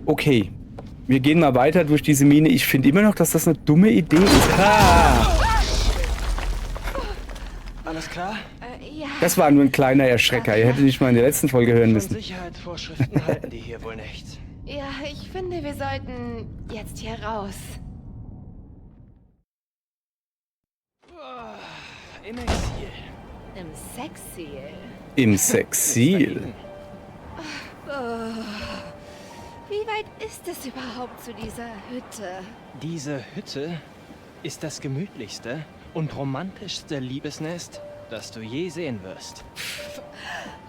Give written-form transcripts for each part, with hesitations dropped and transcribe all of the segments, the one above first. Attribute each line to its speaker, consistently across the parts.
Speaker 1: Okay. Wir gehen mal weiter durch diese Mine. Ich finde immer noch, dass das eine dumme Idee ist. Ha!
Speaker 2: Alles klar?
Speaker 3: Ja.
Speaker 1: Das war nur ein kleiner Erschrecker. Ihr hättet nicht mal in der letzten Folge hören
Speaker 2: Von
Speaker 1: müssen.
Speaker 2: Sicherheitsvorschriften halten die hier wohl nichts.
Speaker 3: Ja, ich finde, wir sollten jetzt hier raus.
Speaker 2: Im Exil.
Speaker 3: Im Sexil.
Speaker 1: Im Sexil.
Speaker 3: Wie weit ist es überhaupt zu dieser Hütte?
Speaker 2: Diese Hütte ist das gemütlichste und romantischste Liebesnest, das du je sehen wirst.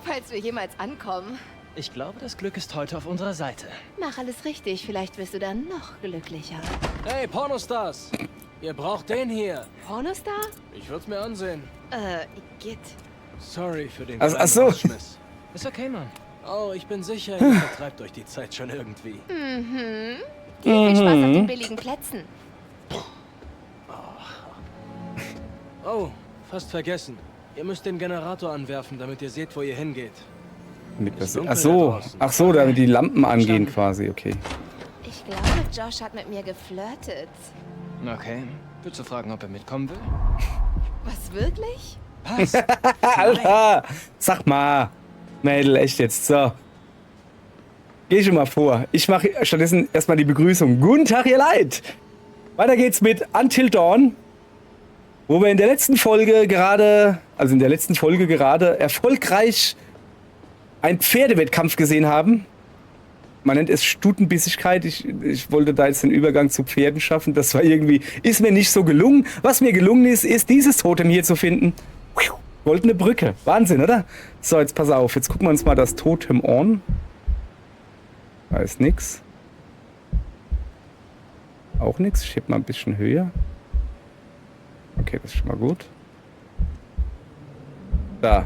Speaker 3: Falls wir jemals ankommen.
Speaker 2: Ich glaube, das Glück ist heute auf unserer Seite.
Speaker 3: Mach alles richtig, vielleicht wirst du dann noch glücklicher.
Speaker 4: Hey, Pornostars! Ihr braucht den hier.
Speaker 3: Pornostar?
Speaker 4: Ich würde es mir ansehen.
Speaker 3: Git.
Speaker 4: Sorry für den
Speaker 1: Ach
Speaker 4: kleinen
Speaker 1: so.
Speaker 4: Rausschmiss.
Speaker 2: Ist okay, Mann.
Speaker 4: Oh, ich bin sicher, ihr vertreibt euch die Zeit schon irgendwie.
Speaker 3: Viel Spaß auf den billigen Plätzen.
Speaker 4: Oh, fast vergessen. Ihr müsst den Generator anwerfen, damit ihr seht, wo ihr hingeht.
Speaker 1: Ach so, damit die Lampen angehen quasi, okay.
Speaker 3: Ich glaube, Josh hat mit mir geflirtet.
Speaker 2: Okay. Willst du fragen, ob er mitkommen will?
Speaker 3: Was, wirklich?
Speaker 2: Was?
Speaker 1: Alter, sag mal, Mädel, echt jetzt, so. Geh schon mal vor. Ich mache stattdessen erstmal die Begrüßung. Guten Tag, ihr Leid. Weiter geht's mit Until Dawn, wo wir in der letzten Folge gerade, erfolgreich einen Pferdewettkampf gesehen haben. Man nennt es Stutenbissigkeit. Ich wollte da jetzt den Übergang zu Pferden schaffen. Das war irgendwie, ist mir nicht so gelungen. Was mir gelungen ist, dieses Totem hier zu finden. Goldene Brücke. Wahnsinn, oder? So, jetzt pass auf. Jetzt gucken wir uns mal das Totem an. Da ist nix. Auch nix. Ich heb mal ein bisschen höher. Okay, das ist schon mal gut. Da.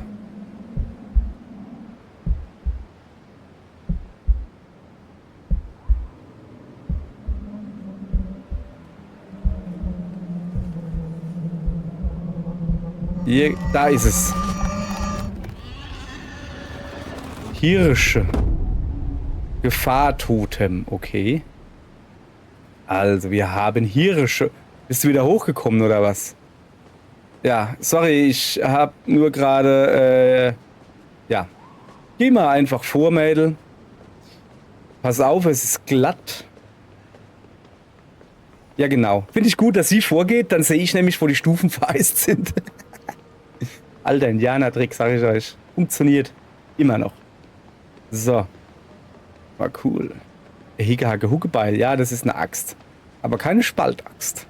Speaker 1: Hier, da ist es. Hirsche. Gefahrtotem, okay. Also, wir haben Hirsche. Bist du wieder hochgekommen, oder was? Ja, sorry, ich hab nur gerade, ja. Geh mal einfach vor, Mädel. Pass auf, es ist glatt. Ja, genau. Finde ich gut, dass sie vorgeht, dann sehe ich nämlich, wo die Stufen vereist sind. Alter Indianertrick, sag ich euch. Funktioniert. Immer noch. So. War cool. Hicke, Huckebeil. Ja, das ist eine Axt. Aber keine Spaltaxt.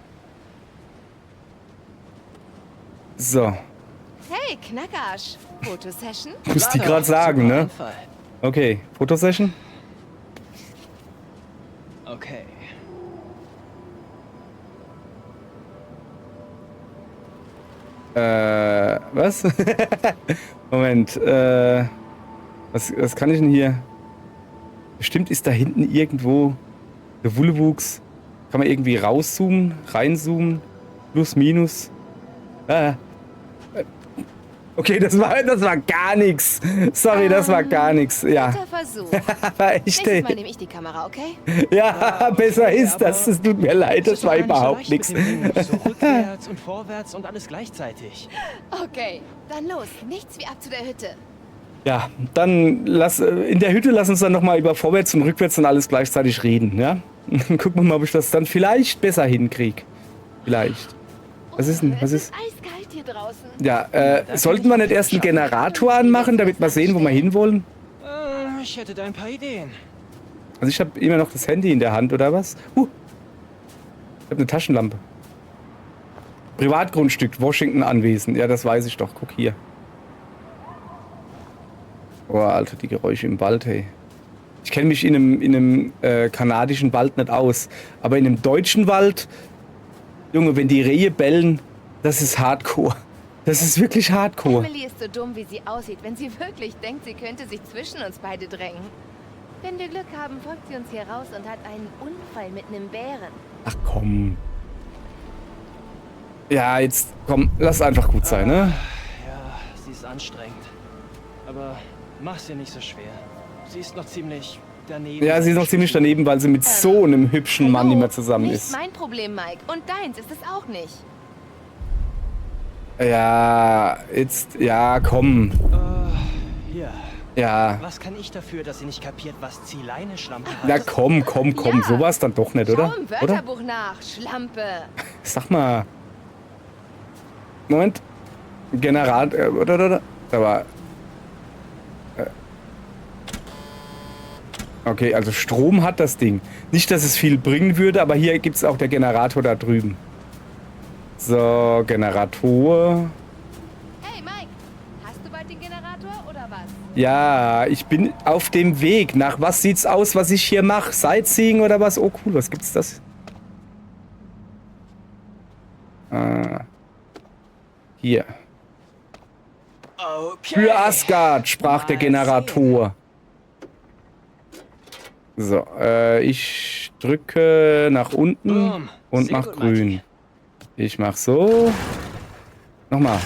Speaker 1: So.
Speaker 3: Hey, Knackarsch. Fotosession?
Speaker 1: Muss die gerade sagen, ne?
Speaker 2: Einfall.
Speaker 1: Okay. Fotosession?
Speaker 2: Okay.
Speaker 1: Was? Moment, was kann ich denn hier? Bestimmt ist da hinten irgendwo der Wullewuchs. Kann man irgendwie rauszoomen, reinzoomen, plus, minus. Okay, das war gar nichts. Sorry, das war gar nichts. Ja.
Speaker 3: Guter Versuch.
Speaker 1: Aber echt,
Speaker 3: Nächstes Mal nehme ich die Kamera, okay?
Speaker 1: ja, besser ist das. Es tut mir leid, das war
Speaker 2: doch gar nicht
Speaker 1: überhaupt
Speaker 2: so
Speaker 1: nichts.
Speaker 2: leicht mit dem Ding. So rückwärts und vorwärts und alles gleichzeitig.
Speaker 3: Okay, dann los. Nichts wie ab zu der Hütte.
Speaker 1: Ja, dann in der Hütte lass uns dann nochmal über vorwärts und rückwärts und alles gleichzeitig reden, ja? Dann gucken wir mal, ob ich das dann vielleicht besser hinkriege. Vielleicht. Was ist denn? Was
Speaker 3: Es
Speaker 1: ist?
Speaker 3: eiskalt hier draußen.
Speaker 1: Ja, sollten wir nicht erst einen Generator anmachen, damit wir sehen, wo wir hinwollen?
Speaker 2: Ich hätte da ein paar Ideen.
Speaker 1: Also ich habe immer noch das Handy in der Hand, oder was? Ich habe eine Taschenlampe. Privatgrundstück, Washington Anwesen. Ja, das weiß ich doch. Guck hier. Boah, Alter, die Geräusche im Wald, hey. Ich kenne mich in einem kanadischen Wald nicht aus. Aber in einem deutschen Wald, Junge, wenn die Rehe bellen, das ist Hardcore. Das ist wirklich Hardcore.
Speaker 3: Emily ist so dumm, wie sie aussieht, wenn sie wirklich denkt, sie könnte sich zwischen uns beide drängen. Wenn wir Glück haben, folgt sie uns hier raus und hat einen Unfall mit einem Bären.
Speaker 1: Ach komm. Ja, jetzt komm, lass einfach gut sein, ne?
Speaker 2: Ja, sie ist anstrengend. Aber mach's ihr nicht so schwer. Sie ist noch ziemlich daneben.
Speaker 1: Ja, sie ist noch ziemlich daneben, weil sie mit so einem hübschen Mann nicht mehr zusammen
Speaker 3: nicht
Speaker 1: ist.
Speaker 3: mein Problem, Mike. Und deins ist es auch nicht.
Speaker 1: Ja, jetzt, ja, komm.
Speaker 2: Hier.
Speaker 1: Ja,
Speaker 2: Was kann ich dafür, dass sie nicht kapiert, was Zieleine-Schlampe heißt?
Speaker 1: na komm,
Speaker 3: Ja.
Speaker 1: so war's dann doch nicht, oder?
Speaker 3: Schau im
Speaker 1: Oder?
Speaker 3: Wörterbuch nach, Schlampe.
Speaker 1: Sag mal. Moment. Oder. Da war. Okay, also Strom hat das Ding. Nicht, dass es viel bringen würde, aber hier gibt es auch der Generator da drüben. So, Generator.
Speaker 3: Hey, Mike. Hast du bald den Generator oder was?
Speaker 1: Ja, ich bin auf dem Weg. Nach was sieht's aus, was ich hier mache? Sightseeing oder was? Oh cool, was gibt's das? Hier.
Speaker 2: Okay.
Speaker 1: Für Asgard, sprach der
Speaker 2: Mal
Speaker 1: Generator. So, ich drücke nach unten
Speaker 2: Boom.
Speaker 1: und
Speaker 2: Sehr
Speaker 1: mach
Speaker 2: gut,
Speaker 1: grün.
Speaker 2: Marty.
Speaker 1: Ich mach so. Nochmal.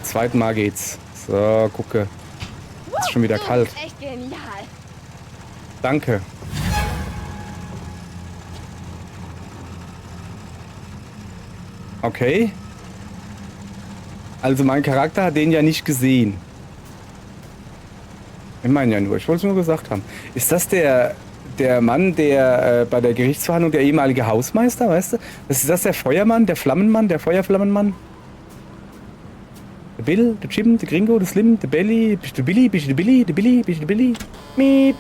Speaker 1: Zweiten Mal geht's. So, gucke. Ist schon wieder
Speaker 3: Du
Speaker 1: kalt.
Speaker 3: bist echt genial.
Speaker 1: Danke. Okay. Also mein Charakter hat den ja nicht gesehen. Ich meine ja nur, ich wollte es nur gesagt haben. Ist das der Mann, der bei der Gerichtsverhandlung der ehemalige Hausmeister, weißt du? Ist das der Feuermann, der Flammenmann, der Feuerflammenmann? Der Bill, der Jim, der Gringo, der Slim, der Belly, bist du Billy, bist du Billy, der Billy, bist du Billy? Miep.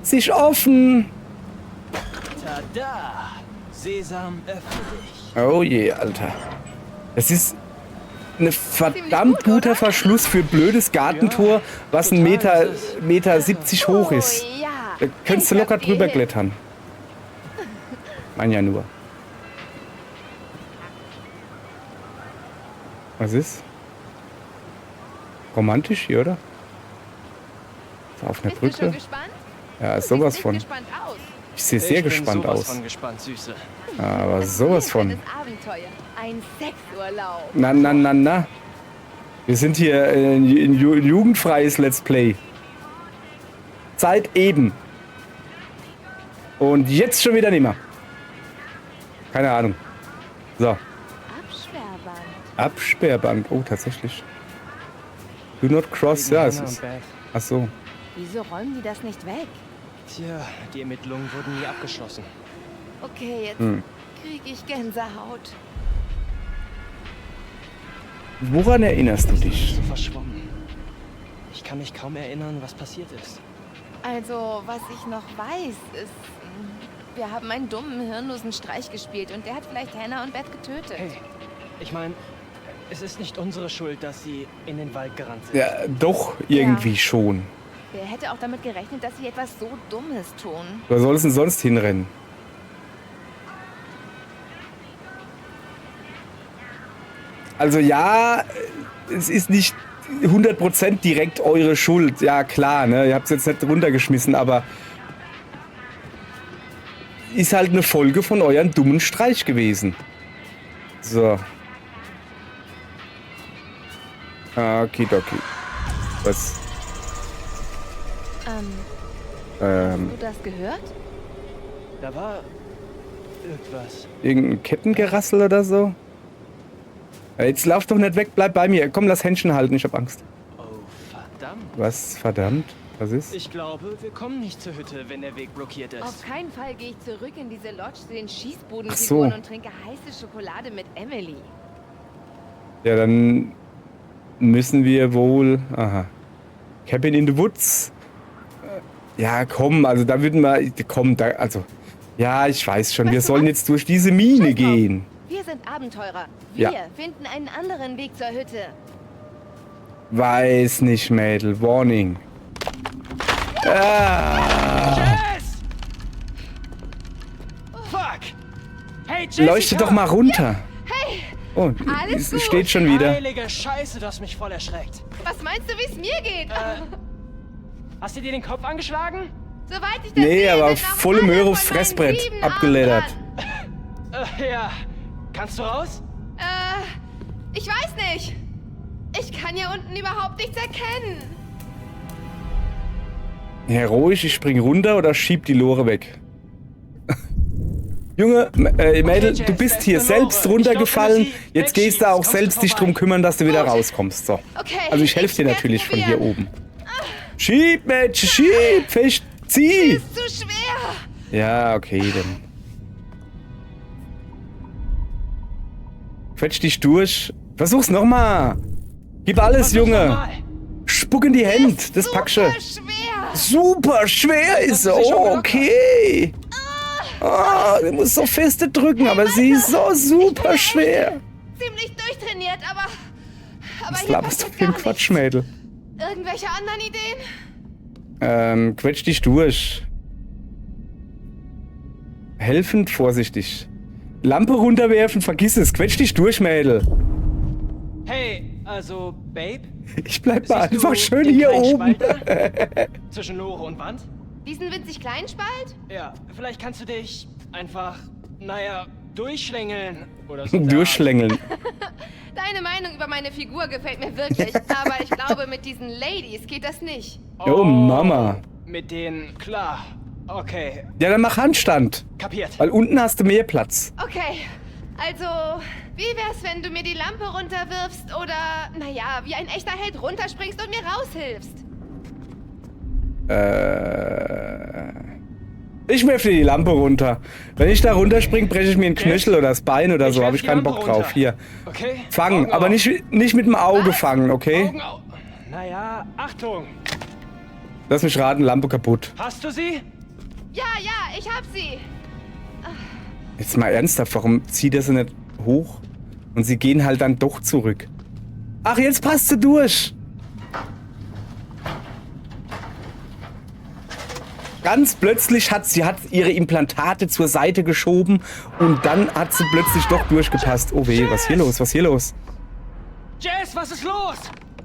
Speaker 1: Sich offen.
Speaker 2: Tada! Sesam, öffne dich.
Speaker 1: Oh je, Alter. Das ist ein verdammt
Speaker 3: gut,
Speaker 1: guter
Speaker 3: oder?
Speaker 1: Verschluss für blödes Gartentor, was ein
Speaker 2: total,
Speaker 1: Meter
Speaker 2: das ist-
Speaker 1: 70 hoch ist.
Speaker 3: Oh, ja.
Speaker 1: Da könntest du
Speaker 3: Ich
Speaker 1: locker
Speaker 3: hab
Speaker 1: drüber
Speaker 3: die-
Speaker 1: klettern. Mein ja nur. Was ist? Romantisch hier, oder? So auf einer
Speaker 3: Bist du schon
Speaker 1: Brücke?
Speaker 3: gespannt?
Speaker 1: Ja,
Speaker 3: Du
Speaker 1: ist sowas
Speaker 3: siehst
Speaker 1: von.
Speaker 3: echt gespannt aus.
Speaker 1: Ich sehe sehr gespannt
Speaker 2: Ich bin sowas
Speaker 1: aus.
Speaker 2: von gespannt, Süße.
Speaker 1: Aber
Speaker 3: Das
Speaker 1: sowas
Speaker 3: ist
Speaker 1: von.
Speaker 3: ein Abenteuer. Ein Sexurlaub.
Speaker 1: Na. Wir sind hier ein jugendfreies Let's Play. Zeit eben. Und jetzt schon wieder nicht mehr. Keine Ahnung. So.
Speaker 3: Absperrband.
Speaker 1: Absperrband. Oh, tatsächlich. Do not cross. Ja, es ist. Ach so.
Speaker 3: Wieso räumen die das nicht weg?
Speaker 2: Tja, die Ermittlungen wurden nie abgeschlossen.
Speaker 3: Okay, jetzt krieg ich Gänsehaut.
Speaker 1: Woran erinnerst du dich?
Speaker 2: So verschwommen. Ich kann mich kaum erinnern, was passiert ist.
Speaker 3: Also, was ich noch weiß, ist, wir haben einen dummen, hirnlosen Streich gespielt und der hat vielleicht Hannah und Beth getötet.
Speaker 2: Hey, ich meine, es ist nicht unsere Schuld, dass sie in den Wald gerannt sind.
Speaker 1: Ja, doch, irgendwie
Speaker 3: Ja.
Speaker 1: schon.
Speaker 3: Wer hätte auch damit gerechnet, dass sie etwas so Dummes tun?
Speaker 1: Wo soll es denn sonst hinrennen? Also ja, es ist nicht 100% direkt eure Schuld. Ja, klar, ne? Ihr habt es jetzt nicht runtergeschmissen, aber ist halt eine Folge von euren dummen Streich gewesen. So. Okidoki. Was?
Speaker 3: Hast du das gehört?
Speaker 2: Da war irgendwas.
Speaker 1: Irgendein Kettengerassel oder so? Ja, jetzt lauf doch nicht weg, bleib bei mir. Komm, lass Händchen halten, ich hab Angst.
Speaker 2: Oh, verdammt.
Speaker 1: Was? Verdammt? Was ist?
Speaker 2: Ich glaube, wir kommen nicht zur Hütte, wenn der Weg blockiert ist.
Speaker 3: Auf keinen Fall gehe ich zurück in diese Lodge zu den Schießbudenfiguren
Speaker 1: Ach so.
Speaker 3: und trinke heiße Schokolade mit Emily.
Speaker 1: Ja, dann müssen wir wohl... Aha. Cabin in the Woods. Ja, komm, also da würden wir... Komm, da... Also... Ja, ich weiß schon, wir
Speaker 3: Weißt du
Speaker 1: sollen
Speaker 3: was?
Speaker 1: jetzt durch diese Mine
Speaker 3: Scheiß drauf.
Speaker 1: gehen.
Speaker 3: Wir sind Abenteurer. Wir
Speaker 1: Ja.
Speaker 3: finden einen anderen Weg zur Hütte.
Speaker 1: Weiß nicht, Mädel. Warning. Ah,
Speaker 2: Jess! Fuck! Hey, Jessica!
Speaker 1: leuchte doch mal runter.
Speaker 3: Hey,
Speaker 1: Oh,
Speaker 3: Alles
Speaker 1: es
Speaker 3: gut.
Speaker 1: steht schon wieder.
Speaker 2: Heilige Scheiße, du hast mich voll erschreckt.
Speaker 3: was meinst du, wie es mir geht?
Speaker 2: Hast du dir den Kopf angeschlagen?
Speaker 3: Soweit ich das
Speaker 1: Nee,
Speaker 3: sehe,
Speaker 1: aber
Speaker 3: sind noch
Speaker 1: volle
Speaker 3: alle
Speaker 1: Möhre
Speaker 3: von
Speaker 1: aufs
Speaker 3: meinen
Speaker 1: Fressbrett
Speaker 3: 7
Speaker 1: abgeleddert.
Speaker 3: Armen dran.
Speaker 2: Ja. Kannst du raus?
Speaker 3: Ich weiß nicht. Ich kann hier unten überhaupt nichts erkennen.
Speaker 1: Heroisch, ich spring runter oder schieb die Lore weg? Junge, Mädel, du bist hier selbst runtergefallen. Jetzt gehst du auch selbst dich drum kümmern, dass du wieder rauskommst. So.
Speaker 3: Okay.
Speaker 1: Also ich helfe dir
Speaker 3: werd's
Speaker 1: natürlich von
Speaker 3: probieren.
Speaker 1: hier oben. Schieb, Mädchen, schieb, fest, zieh.
Speaker 3: Ist zu schwer.
Speaker 1: Ja, okay, dann. Quetsch dich durch. Versuch's nochmal. Gib alles, Junge. Spuck in die Hände. Das packst du.
Speaker 3: Super schwer.
Speaker 1: Super schwer ist sie. Oh, okay. Du musst so feste drücken, aber sie ist so super schwer.
Speaker 3: Ziemlich durchtrainiert, aber
Speaker 1: Was
Speaker 3: hier
Speaker 1: laberst du
Speaker 3: passiert
Speaker 1: für ein
Speaker 3: gar
Speaker 1: Quatsch,
Speaker 3: nichts.
Speaker 1: Mädel?
Speaker 3: Irgendwelche anderen Ideen?
Speaker 1: Quetsch dich durch. Helfend, vorsichtig. Lampe runterwerfen, vergiss es. Quetsch dich durch, Mädel.
Speaker 2: Hey, also, Babe?
Speaker 1: Ich bleib mal
Speaker 2: Siehst
Speaker 1: einfach
Speaker 2: du
Speaker 1: schön
Speaker 2: den
Speaker 1: hier
Speaker 2: kleinen
Speaker 1: oben.
Speaker 2: Spalter zwischen Lore und Wand?
Speaker 3: Diesen winzig kleinen Spalt?
Speaker 2: Ja, vielleicht kannst du dich einfach, naja, durchschlängeln oder so.
Speaker 1: Durchschlängeln.
Speaker 3: Deine Meinung über meine Figur gefällt mir wirklich, aber ich glaube, mit diesen Ladies geht das nicht.
Speaker 1: Oh, Mama.
Speaker 2: Mit denen, klar. Okay,
Speaker 1: Ja, dann mach Handstand.
Speaker 2: kapiert.
Speaker 1: Weil unten hast du mehr Platz.
Speaker 3: Okay, also, wie wär's, wenn du mir die Lampe runterwirfst oder, naja, wie ein echter Held runterspringst und mir raushilfst?
Speaker 1: Ich werfe dir die Lampe runter. Wenn ich da runterspringe, breche ich mir einen Knöchel oder das Bein oder so.
Speaker 2: werf
Speaker 1: Habe ich
Speaker 2: die
Speaker 1: keinen
Speaker 2: Lampe
Speaker 1: Bock drauf.
Speaker 2: runter.
Speaker 1: Hier.
Speaker 2: Okay?
Speaker 1: Fangen,
Speaker 2: Augen
Speaker 1: aber
Speaker 2: auf.
Speaker 1: nicht mit dem Auge fangen, okay?
Speaker 2: Augen auf. Naja, Achtung.
Speaker 1: Lass mich raten, Lampe kaputt.
Speaker 2: Hast du sie?
Speaker 3: Ja, ich hab sie.
Speaker 1: Jetzt mal ernsthaft, warum zieht er sie nicht hoch? Und sie gehen halt dann doch zurück. Ach, jetzt passt sie durch. Ganz plötzlich hat sie ihre Implantate zur Seite geschoben und dann hat sie plötzlich doch durchgepasst. Oh weh, was ist hier los? Was ist hier los?
Speaker 2: Jess, was ist los?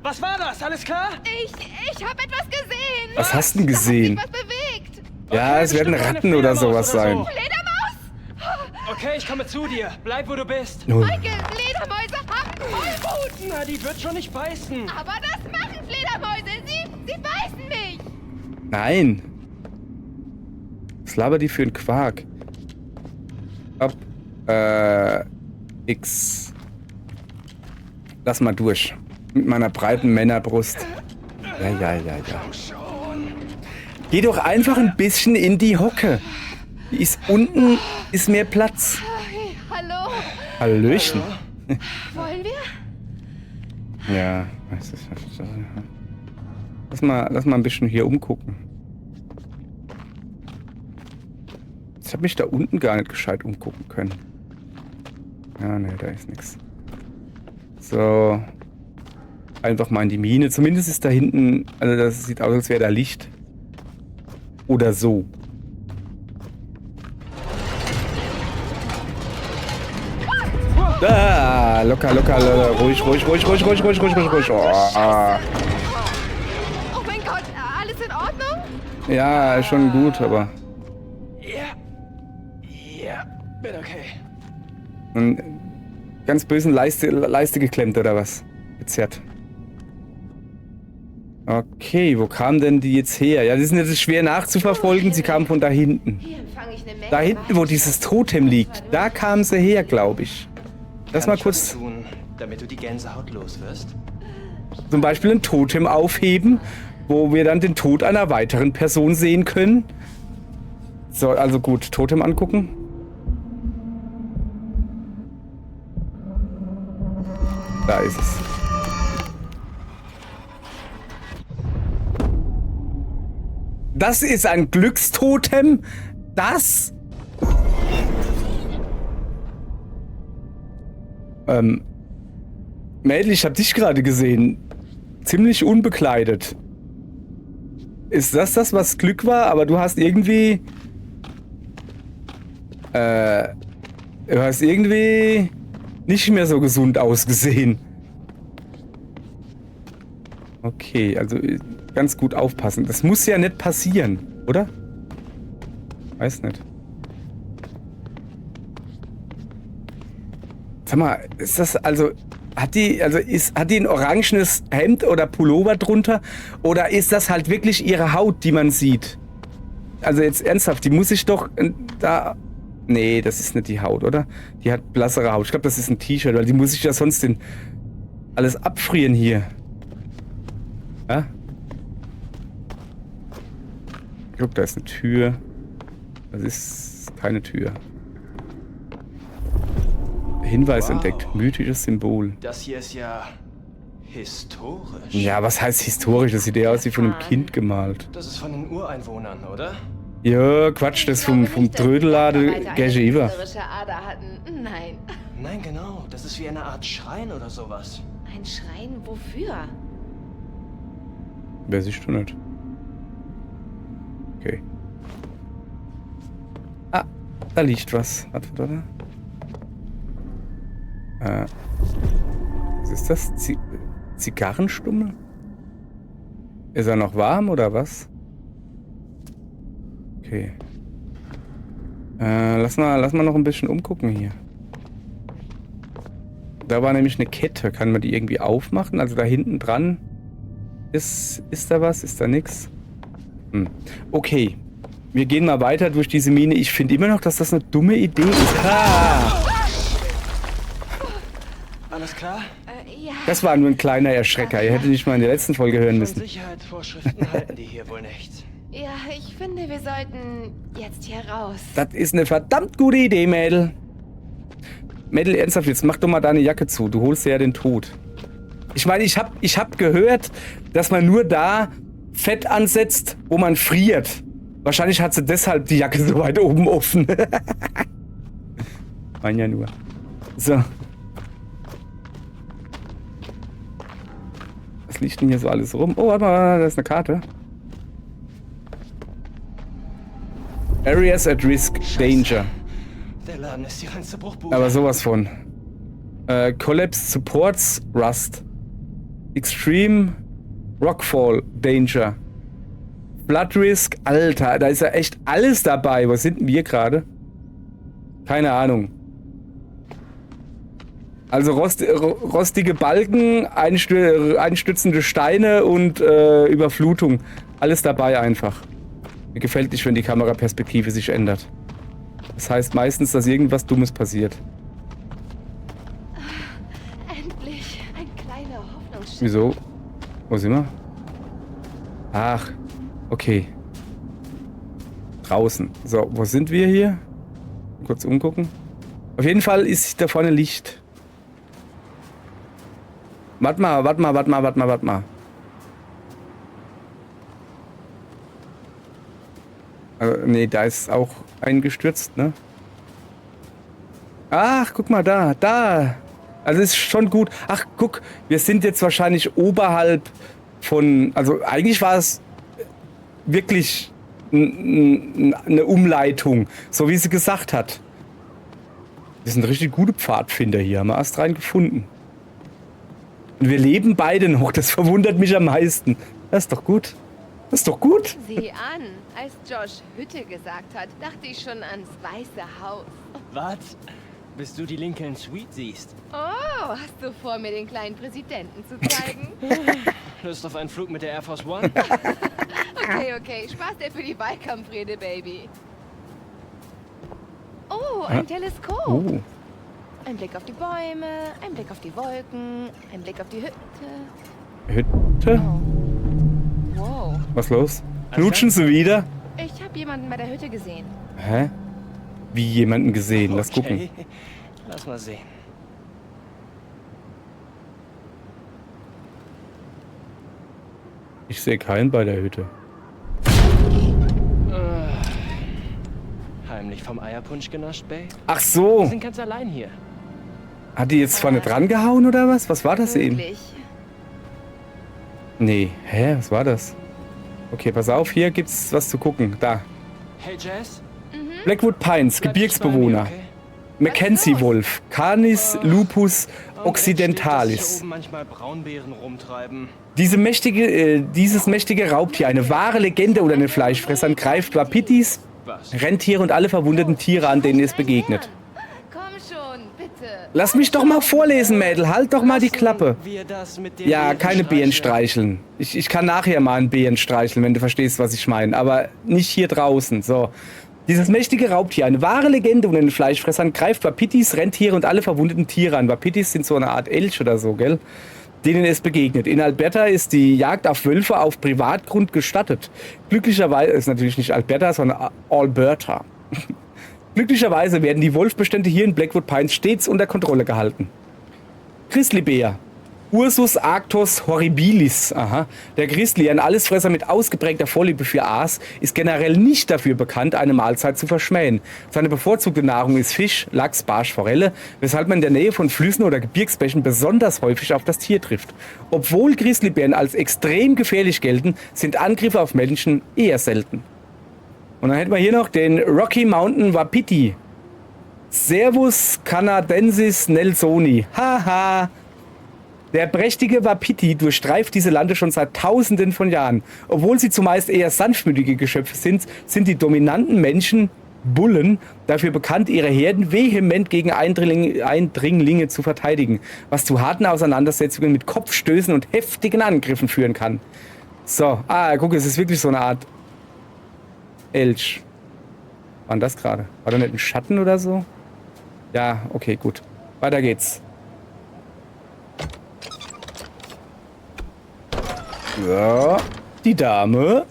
Speaker 2: Was war das? Alles klar?
Speaker 3: Ich hab etwas gesehen.
Speaker 1: Was hast du denn gesehen?
Speaker 3: Da hat sich was bewegt.
Speaker 1: Ja, es werden
Speaker 2: bestimmt eine
Speaker 1: Ratten oder
Speaker 2: Fledermaus
Speaker 1: sowas
Speaker 2: oder
Speaker 1: sein.
Speaker 2: so.
Speaker 3: Fledermaus!
Speaker 2: Okay, ich komme zu dir. Bleib, wo du bist.
Speaker 1: Null.
Speaker 3: Michael, Fledermäuse haben Vollmut.
Speaker 2: Na, die wird schon nicht beißen.
Speaker 3: Aber das machen Fledermäuse. Sie beißen mich.
Speaker 1: Nein. Was labert die für ein Quark? Ab. X. Lass mal durch. Mit meiner breiten Männerbrust. Ja. Geh doch einfach ein bisschen in die Hocke. Die ist unten, ist mehr Platz.
Speaker 3: Hey, hallo.
Speaker 1: Hallöchen.
Speaker 3: Wollen wir?
Speaker 1: Ja. Lass mal ein bisschen hier umgucken. Ich habe mich da unten gar nicht gescheit umgucken können. Ja, ne, da ist nichts. So. Einfach mal in die Mine. Zumindest ist da hinten, also das sieht aus, als wäre da Licht. Oder so. Da, locker, ruhig. Oh,
Speaker 3: Oh mein Gott, alles in Ordnung?
Speaker 1: ja, ist schon gut, aber
Speaker 2: Ja, bin okay.
Speaker 1: einen ganz bösen Leiste geklemmt oder was? Gezerrt. Okay, wo kamen denn die jetzt her? Ja, die sind jetzt schwer nachzuverfolgen. Sie kamen von da hinten.
Speaker 3: Hier empfange ich eine Menge.
Speaker 1: Da hinten, wo dieses Totem liegt, da kamen sie her, glaube ich. Lass mal
Speaker 2: Kann ich
Speaker 1: kurz
Speaker 2: was tun, damit du die Gänsehaut los wirst.
Speaker 1: zum Beispiel ein Totem aufheben, wo wir dann den Tod einer weiteren Person sehen können. So, also gut, Totem angucken. Da ist es. Das ist ein Glückstotem. Das... Mädel, ich hab dich gerade gesehen. Ziemlich unbekleidet. Ist das, was Glück war? Aber du hast irgendwie... Du hast irgendwie nicht mehr so gesund ausgesehen. Okay, also ganz gut aufpassen. Das muss ja nicht passieren, oder? Weiß nicht. Sag mal, ist das also... hat die ein orangenes Hemd oder Pullover drunter? Oder ist das halt wirklich ihre Haut, die man sieht? Also jetzt ernsthaft, die muss sich doch da... Nee, das ist nicht die Haut, oder? Die hat blassere Haut. Ich glaube, das ist ein T-Shirt, weil die muss sich ja sonst alles abfrieren hier. Ja? Guck, da ist eine Tür. Das ist keine Tür. Hinweis entdeckt. Mythisches Symbol.
Speaker 2: Das hier ist ja historisch.
Speaker 1: Ja, was heißt historisch? Das sieht eher aus wie von einem Kind gemalt.
Speaker 2: Das ist von den Ureinwohnern, oder?
Speaker 1: Ja, Quatsch, das vom Trödellade Gesche Iver.
Speaker 3: Ader hatten. Nein.
Speaker 2: Nein, genau. Das ist wie eine Art Schrein oder sowas.
Speaker 3: Ein Schrein wofür?
Speaker 1: Wer siehst du nicht? Okay. Ah, da liegt was. Warte, oder? Was ist das? Zigarrenstummel? Ist er noch warm oder was? Okay. Lass mal noch ein bisschen umgucken hier. Da war nämlich eine Kette. Kann man die irgendwie aufmachen? Also da hinten dran ist da was? Ist da nix? Okay. Wir gehen mal weiter durch diese Mine. Ich finde immer noch, dass das eine dumme Idee ist. Ah!
Speaker 2: Alles klar?
Speaker 3: Ja.
Speaker 1: Das war nur ein kleiner Erschrecker. Ihr hättet nicht mal in der letzten Folge hören
Speaker 2: Von
Speaker 1: müssen.
Speaker 2: Sicherheitsvorschriften halten die hier wohl nicht.
Speaker 3: Ja, ich finde, wir sollten jetzt hier raus.
Speaker 1: Das ist eine verdammt gute Idee, Mädel. Mädel, ernsthaft, jetzt mach doch mal deine Jacke zu. Du holst dir ja den Tod. Ich meine, ich hab gehört, dass man nur da Fett ansetzt, wo man friert. Wahrscheinlich hat sie deshalb die Jacke so weit oben offen. Mein ja nur. So. Was liegt denn hier so alles rum? Oh, warte mal, da ist eine Karte. Areas at Risk, Danger.
Speaker 2: Der Laden ist die reinste Bruchbude.
Speaker 1: Aber sowas von. Collapse Supports Rust. Extreme Rockfall Danger. Flood Risk. Alter, da ist ja echt alles dabei. Was sind denn wir gerade? Keine Ahnung. Also rostige Balken, einstürzende Steine und Überflutung. Alles dabei einfach. Mir gefällt nicht, wenn die Kameraperspektive sich ändert. Das heißt meistens, dass irgendwas Dummes passiert.
Speaker 3: Endlich ein kleiner Hoffnungsschimmer.
Speaker 1: Wieso? Wo sind wir? Ach, okay. Draußen. So, wo sind wir hier? Kurz umgucken. Auf jeden Fall ist da vorne Licht. Warte mal. Also, nee, da ist auch eingestürzt, ne? Ach, guck mal da. Also ist schon gut. Ach, guck, wir sind jetzt wahrscheinlich oberhalb von... Also eigentlich war es wirklich eine Umleitung, so wie sie gesagt hat. Wir sind richtig gute Pfadfinder hier, haben wir erst rein gefunden. Und wir leben beide noch, das verwundert mich am meisten. Das ist doch gut.
Speaker 3: Sieh an, als Josh Hütte gesagt hat, dachte ich schon ans Weiße Haus.
Speaker 2: Was? Bis du die Lincoln Suite siehst.
Speaker 3: Oh, hast du vor, mir den kleinen Präsidenten zu zeigen?
Speaker 2: Lust auf einen Flug mit der Air Force One?
Speaker 3: Okay, Spaß dir für die Wahlkampfrede, Baby. Oh, ein Teleskop.
Speaker 1: Oh.
Speaker 3: Ein Blick auf die Bäume, ein Blick auf die Wolken, ein Blick auf die Hütte.
Speaker 1: Hütte?
Speaker 3: Oh. Wow.
Speaker 1: Was los? Knutschen sie wieder?
Speaker 3: Ich habe jemanden bei der Hütte gesehen.
Speaker 1: Hä? Wie jemanden gesehen? Lass gucken.
Speaker 2: Lass mal sehen.
Speaker 1: Ich sehe keinen bei der Hütte.
Speaker 2: Heimlich vom Eierpunsch genascht, Babe?
Speaker 1: Ach
Speaker 2: Wir
Speaker 1: so.
Speaker 2: sind ganz allein hier.
Speaker 1: Hat die jetzt vorne dran gehauen oder was? Was war das eben?
Speaker 3: Wirklich.
Speaker 1: Nee. Hä? Was war das? Okay, pass auf. Hier gibt's was zu gucken. Da.
Speaker 2: Hey, Jess?
Speaker 1: Blackwood Pines,
Speaker 2: Bleib dich bei mir,
Speaker 1: Gebirgsbewohner.
Speaker 2: okay?
Speaker 1: Mackenzie Wolf. Canis lupus
Speaker 2: Und echt steht, dass
Speaker 1: occidentalis.
Speaker 2: hier oben manchmal Braunbären rumtreiben.
Speaker 1: Dieses mächtige Raubtier, eine wahre Legende unter den Fleischfressern, greift Wapitis,
Speaker 2: Was?
Speaker 1: Rentiere und alle verwundeten Tiere, an denen es begegnet.
Speaker 3: Komm schon, bitte.
Speaker 1: Lass mich doch mal vorlesen, Mädel. Halt doch mal die Klappe.
Speaker 2: Wir das mit den
Speaker 1: Ja,
Speaker 2: Bären
Speaker 1: keine Bären
Speaker 2: streicheln.
Speaker 1: streicheln. Ich kann nachher mal einen Bären streicheln, wenn du verstehst, was ich meine. Aber nicht hier draußen. So. Dieses mächtige Raubtier, eine wahre Legende unter den Fleischfressern, greift Wapitis, Rentiere und alle verwundeten Tiere an. Wapitis sind so eine Art Elch oder so, gell? Denen es begegnet. In Alberta ist die Jagd auf Wölfe auf Privatgrund gestattet. Glücklicherweise ist natürlich nicht Alberta, sondern Alberta. Glücklicherweise werden die Wolfbestände hier in Blackwood Pines stets unter Kontrolle gehalten. Grizzlybär. Ursus arctos horribilis. Aha. Der Grizzly, ein Allesfresser mit ausgeprägter Vorliebe für Aas, ist generell nicht dafür bekannt, eine Mahlzeit zu verschmähen. Seine bevorzugte Nahrung ist Fisch, Lachs, Barsch, Forelle, weshalb man in der Nähe von Flüssen oder Gebirgsbächen besonders häufig auf das Tier trifft. Obwohl Grizzlybären als extrem gefährlich gelten, sind Angriffe auf Menschen eher selten. Und dann hätten wir hier noch den Rocky Mountain Wapiti. Servus Canadensis Nelsoni. Haha. Der prächtige Wapiti durchstreift diese Lande schon seit Tausenden von Jahren. Obwohl sie zumeist eher sanftmütige Geschöpfe sind, sind die dominanten Menschen, Bullen, dafür bekannt, ihre Herden vehement gegen Eindringlinge zu verteidigen, was zu harten Auseinandersetzungen mit Kopfstößen und heftigen Angriffen führen kann. So, guck, es ist wirklich so eine Art Elch. War denn das gerade? War da nicht ein Schatten oder so? Ja, okay, gut. Weiter geht's. Ja, die Dame.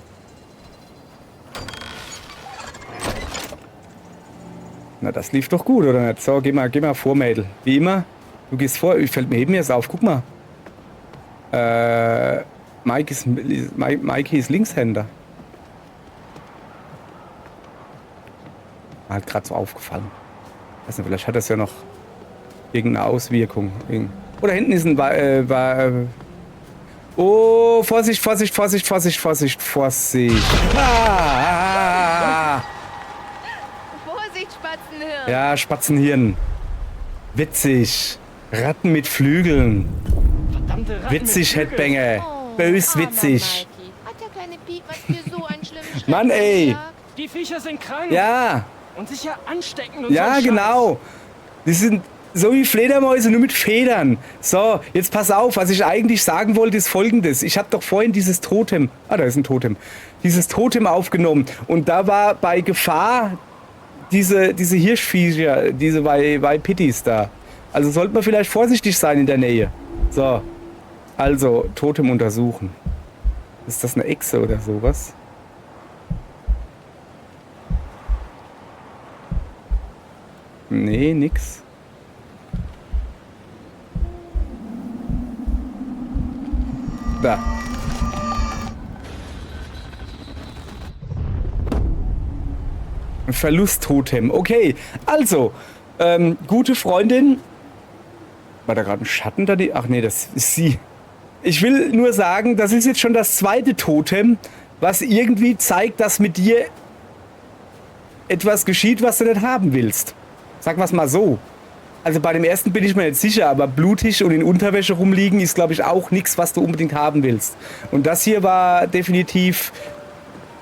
Speaker 1: Na, das lief doch gut, oder nicht? So, geh mal vor, Mädel. Wie immer. Du gehst vor. Fällt mir eben jetzt auf. Guck mal. Mikey ist Linkshänder. Halt gerade so aufgefallen. Weiß nicht, vielleicht hat das ja noch irgendeine Auswirkung. Oder hinten ist ein Oh, Vorsicht, Vorsicht, Vorsicht, Vorsicht, Vorsicht, Vorsicht.
Speaker 3: Vorsicht, Spatzenhirn.
Speaker 1: Ja, Spatzenhirn. Witzig. Ratten mit Flügeln.
Speaker 2: Verdammte Ratten
Speaker 1: Witzig,
Speaker 2: mit Flügeln.
Speaker 1: Headbanger. Bös witzig.
Speaker 3: Mikey. Hat der kleine Piep was für so einen schlimmen Schreck
Speaker 1: Mann, ey.
Speaker 3: gesagt?
Speaker 2: Die Viecher sind krank.
Speaker 1: Ja,
Speaker 2: Und sicher ansteckend und
Speaker 1: ja,
Speaker 2: so ein
Speaker 1: genau. Die sind so wie Fledermäuse, nur mit Federn. So, jetzt pass auf, was ich eigentlich sagen wollte, ist Folgendes. Ich habe doch vorhin dieses Totem, da ist ein Totem, dieses Totem aufgenommen. Und da war bei Gefahr diese Hirschviecher, diese Wapitis da. Also sollte man vielleicht vorsichtig sein in der Nähe. So, also Totem untersuchen. Ist das eine Echse oder sowas? Nee, nix. Da. Verlusttotem. Okay, also, gute Freundin. War da gerade ein Schatten da? Ach nee, das ist sie. Ich will nur sagen, das ist jetzt schon das zweite Totem, was irgendwie zeigt, dass mit dir etwas geschieht, was du nicht haben willst. Sagen wir es mal so. Also bei dem ersten bin ich mir nicht sicher, aber blutig und in Unterwäsche rumliegen ist, glaube ich, auch nichts, was du unbedingt haben willst. Und das hier war definitiv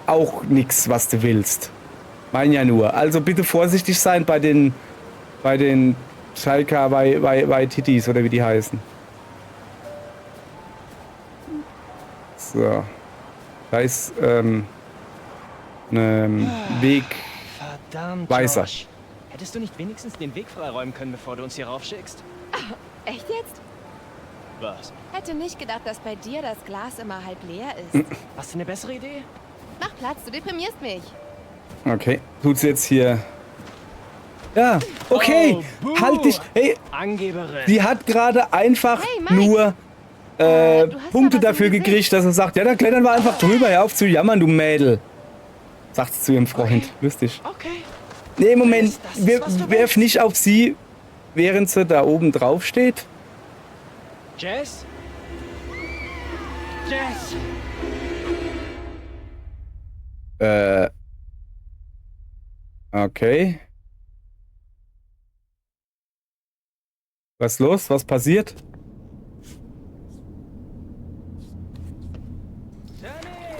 Speaker 1: auch nichts, was du willst. Mein ja nur. Also bitte vorsichtig sein bei den Schalka Titis oder wie die heißen. So. Da ist ein Weg.
Speaker 2: Verdammt,
Speaker 1: Weißer.
Speaker 2: Josh. Hättest du nicht wenigstens den Weg freiräumen können, bevor du uns hier raufschickst?
Speaker 3: Echt jetzt?
Speaker 2: Was?
Speaker 3: Hätte nicht gedacht, dass bei dir das Glas immer halb leer ist.
Speaker 2: Hast du eine bessere Idee?
Speaker 3: Mach Platz, du deprimierst mich.
Speaker 1: Okay, tut's jetzt hier. Ja, okay.
Speaker 2: Oh, buh.
Speaker 1: Halt dich. Hey,
Speaker 2: Angeberin.
Speaker 1: die hat gerade einfach
Speaker 3: Hey, Mike.
Speaker 1: nur
Speaker 3: Du hast
Speaker 1: Punkte
Speaker 3: da was
Speaker 1: dafür
Speaker 3: im Gesicht.
Speaker 1: gekriegt, dass er sagt, ja, dann klettern wir einfach drüber, hör auf zu jammern, du Mädel. Sagt sie zu ihrem Freund.
Speaker 2: Okay.
Speaker 1: Lustig.
Speaker 2: Okay.
Speaker 1: Nee, Moment,
Speaker 2: Das ist, was du
Speaker 1: werf
Speaker 2: willst.
Speaker 1: nicht auf sie, während sie da oben drauf steht.
Speaker 2: Jess? Jess!
Speaker 1: Okay. Was ist los? Was passiert?
Speaker 2: Sammy!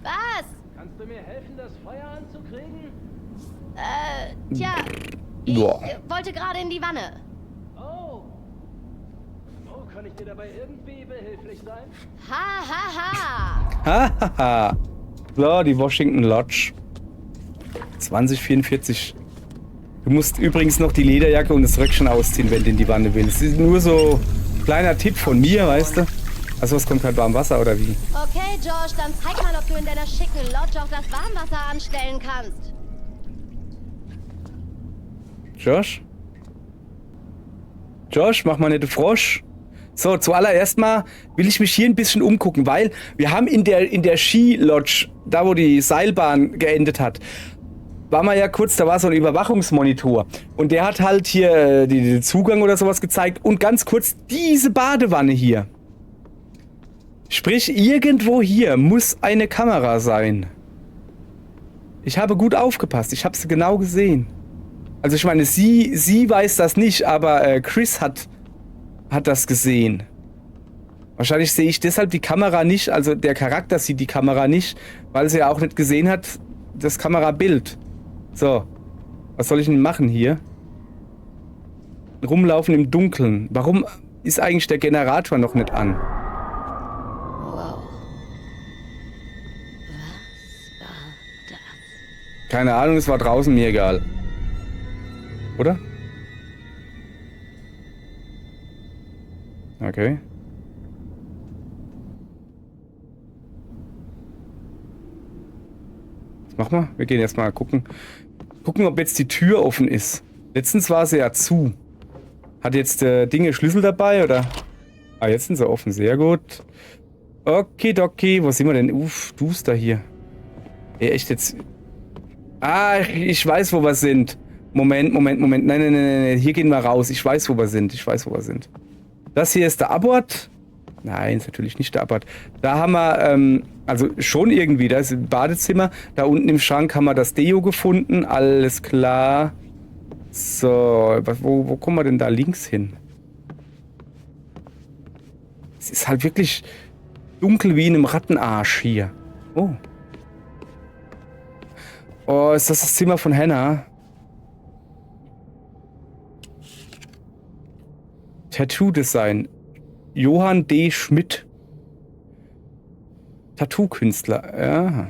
Speaker 3: Was?
Speaker 2: Kannst du mir helfen, das Feuer anzukriegen?
Speaker 3: Tja, ich
Speaker 1: Boah.
Speaker 3: wollte gerade in die Wanne.
Speaker 4: Kann ich dir dabei irgendwie behilflich sein?
Speaker 3: Ha, ha, ha.
Speaker 1: Hahaha. So, die Washington Lodge. 2044. Du musst übrigens noch die Lederjacke und das Röckchen ausziehen, wenn du in die Wanne willst. Das ist nur so ein kleiner Tipp von mir, weißt du? Also es kommt halt warm Wasser, oder wie?
Speaker 3: Okay, Josh, dann zeig mal, ob du in deiner schicken Lodge auch das Warmwasser anstellen kannst.
Speaker 1: Josh? Josh, mach mal nicht den Frosch. So, zuallererst mal will ich mich hier ein bisschen umgucken, weil wir haben in der Ski-Lodge, da wo die Seilbahn geendet hat, war mal ja kurz, da war so ein Überwachungsmonitor. Und der hat halt hier den Zugang oder sowas gezeigt und ganz kurz diese Badewanne hier. Sprich, irgendwo hier muss eine Kamera sein. Ich habe gut aufgepasst, ich habe sie genau gesehen. Also ich meine, sie weiß das nicht, aber Chris hat das gesehen. Wahrscheinlich sehe ich deshalb die Kamera nicht, also der Charakter sieht die Kamera nicht, weil sie ja auch nicht gesehen hat, das Kamerabild. So, was soll ich denn machen hier? Rumlaufen im Dunkeln. Warum ist eigentlich der Generator noch nicht an?
Speaker 3: Wow. Was war das?
Speaker 1: Keine Ahnung, es war draußen, mir egal. Oder? Okay. Was machen wir? Wir gehen erstmal gucken. Gucken, ob jetzt die Tür offen ist. Letztens war sie ja zu. Hat jetzt Dinge Schlüssel dabei, oder? Ah, jetzt sind sie offen. Sehr gut. Okay. Wo sind wir denn? Uff, duster hier. Ey, echt jetzt... Ah, ich weiß, wo wir sind. Moment. Nein. Hier gehen wir raus. Ich weiß, wo wir sind. Das hier ist der Abort. Nein, ist natürlich nicht der Abort. Da haben wir, also schon irgendwie, da ist ein Badezimmer. Da unten im Schrank haben wir das Deo gefunden. Alles klar. So, wo kommen wir denn da links hin? Es ist halt wirklich dunkel wie in einem Rattenarsch hier. Oh. Oh, ist das Zimmer von Hannah? Tattoo-Design. Johann D. Schmidt. Tattoo-Künstler. Ja.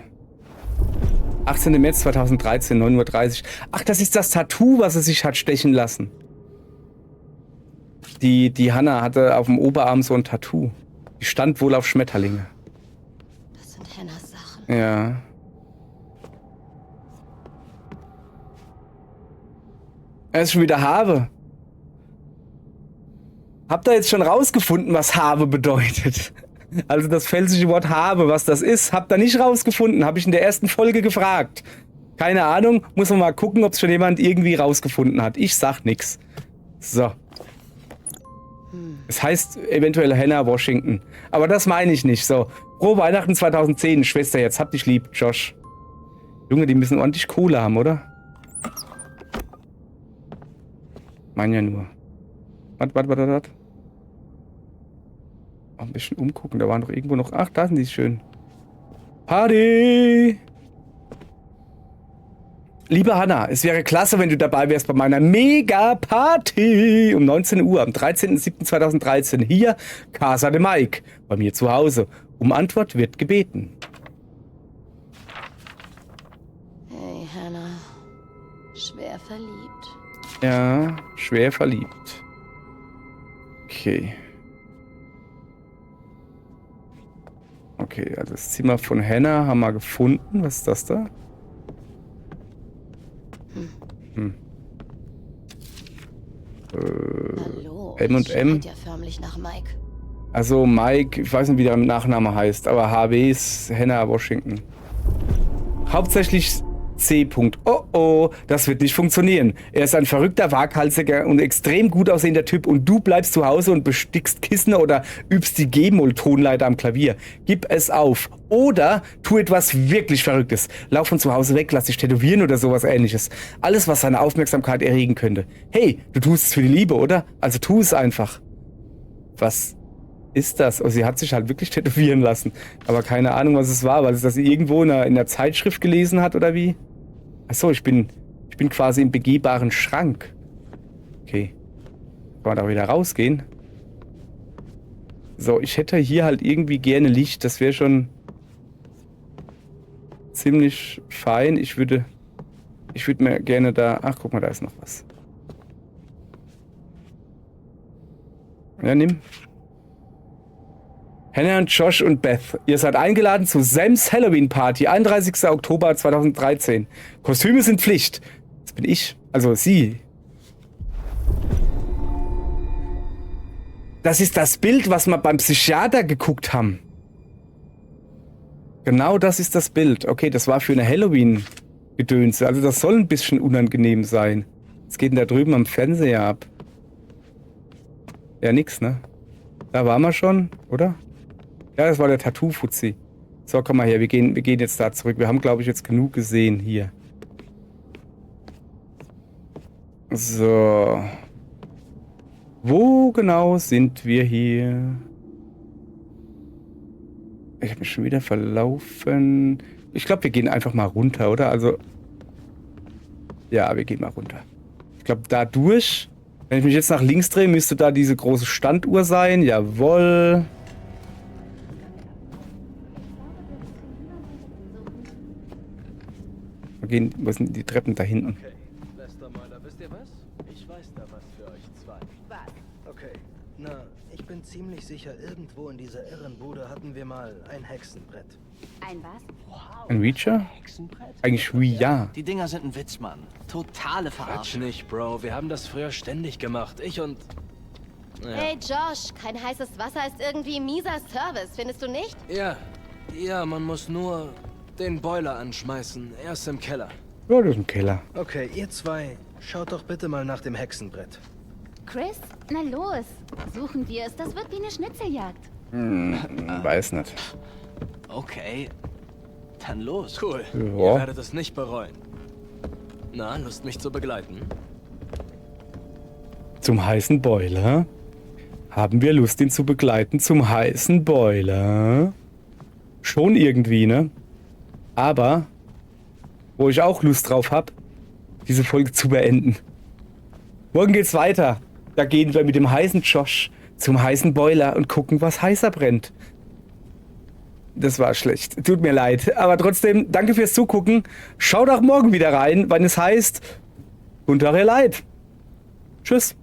Speaker 1: 18. März 2013, 9:30 Uhr. Ach, das ist das Tattoo, was er sich hat stechen lassen. Die Hannah hatte auf dem Oberarm so ein Tattoo. Die stand wohl auf Schmetterlinge.
Speaker 3: Das sind Hannahs Sachen.
Speaker 1: Ja. Er ist schon wieder Habe. Habt ihr jetzt schon rausgefunden, was Habe bedeutet? Also das pfälzische Wort Habe, was das ist, habt ihr nicht rausgefunden. Habe ich in der ersten Folge gefragt. Keine Ahnung, muss man mal gucken, ob es schon jemand irgendwie rausgefunden hat. Ich sag nix. So. Es heißt eventuell Hannah Washington. Aber das meine ich nicht. So. Frohe Weihnachten 2010, Schwester, jetzt hab dich lieb, Josh. Junge, die müssen ordentlich Kohle haben, oder? Mein ja nur. Warte. Auch ein bisschen umgucken, da waren doch irgendwo noch... Ach, da sind die schön. Party! Liebe Hannah, es wäre klasse, wenn du dabei wärst bei meiner Mega-Party um 19 Uhr am 13.07.2013. Hier, Casa de Mike, bei mir zu Hause. Um Antwort wird gebeten.
Speaker 3: Hey, Hannah. Schwer verliebt.
Speaker 1: Ja, schwer verliebt. Okay. Okay, also das Zimmer von Hannah haben wir gefunden. Was ist das da?
Speaker 3: Hallo.
Speaker 1: M&M.
Speaker 3: Schreit ja förmlich nach Mike.
Speaker 1: Also Mike, ich weiß nicht, wie der Nachname heißt, aber HW ist Hannah Washington. Hauptsächlich C. Oh, das wird nicht funktionieren. Er ist ein verrückter, waghalsiger und extrem gut aussehender Typ und du bleibst zu Hause und bestickst Kissen oder übst die G-Moll-Tonleiter am Klavier. Gib es auf. Oder tu etwas wirklich Verrücktes. Lauf von zu Hause weg, lass dich tätowieren oder sowas Ähnliches. Alles, was seine Aufmerksamkeit erregen könnte. Hey, du tust es für die Liebe, oder? Also tu es einfach. Was ist das? Oh, sie hat sich halt wirklich tätowieren lassen. Aber keine Ahnung, was es war, weil sie das irgendwo in einer Zeitschrift gelesen hat oder wie? Achso, ich bin quasi im begehbaren Schrank. Okay. Kann man da wieder rausgehen? So, ich hätte hier halt irgendwie gerne Licht. Das wäre schon ziemlich fein. Ich würde mir gerne da... Ach, guck mal, da ist noch was. Ja, nimm. Hannah und Josh und Beth, ihr seid eingeladen zu Sams Halloween Party, 31. Oktober 2013. Kostüme sind Pflicht. Das bin ich, also sie. Das ist das Bild, was wir beim Psychiater geguckt haben. Genau das ist das Bild. Okay, das war für eine Halloween-Gedönse. Also das soll ein bisschen unangenehm sein. Was geht denn da drüben am Fernseher ab? Ja, nix, ne? Da waren wir schon, oder? Ja, das war der Tattoo-Fuzzi. So, komm mal her, wir gehen jetzt da zurück. Wir haben, glaube ich, jetzt genug gesehen hier. So. Wo genau sind wir hier? Ich habe mich schon wieder verlaufen. Ich glaube, wir gehen einfach mal runter, oder? Also. Ja, wir gehen mal runter. Ich glaube, da durch. Wenn ich mich jetzt nach links drehe, müsste da diese große Standuhr sein. Jawohl. Wo sind die Treppen da hinten?
Speaker 4: Okay, Lester Meuler, wisst ihr was? Ich weiß da was für euch zwei.
Speaker 3: Was?
Speaker 5: Okay, na, ich bin ziemlich sicher, irgendwo in dieser Irrenbude hatten wir mal ein Hexenbrett.
Speaker 3: Ein was?
Speaker 1: Ein Reacher?
Speaker 2: Hexenbrett?
Speaker 1: Eigentlich ja.
Speaker 6: Die Dinger sind ein Witz, Mann. Totale
Speaker 4: Quatsch
Speaker 6: Verarschung.
Speaker 4: nicht, Bro. Wir haben das früher ständig gemacht. Ich und... Ja.
Speaker 3: Hey Josh, kein heißes Wasser ist irgendwie mieser Service, findest du nicht?
Speaker 4: Ja, man muss nur den Boiler anschmeißen. Er ist im Keller.
Speaker 1: Ja, das ist ein Keller.
Speaker 5: Okay, ihr zwei, schaut doch bitte mal nach dem Hexenbrett.
Speaker 7: Chris, na los. Suchen wir es. Das wird wie eine Schnitzeljagd.
Speaker 1: Weiß nicht.
Speaker 6: Okay, dann los.
Speaker 4: Cool.
Speaker 1: Ja.
Speaker 4: Ihr werdet es nicht bereuen. Na, Lust mich zu begleiten?
Speaker 1: Zum heißen Boiler. Haben wir Lust, ihn zu begleiten zum heißen Boiler? Schon irgendwie, ne? Aber, wo ich auch Lust drauf habe, diese Folge zu beenden. Morgen geht's weiter. Da gehen wir mit dem heißen Josh zum heißen Boiler und gucken, was heißer brennt. Das war schlecht. Tut mir leid. Aber trotzdem, danke fürs Zugucken. Schaut auch morgen wieder rein, wenn es heißt, Unter Leid. Tschüss.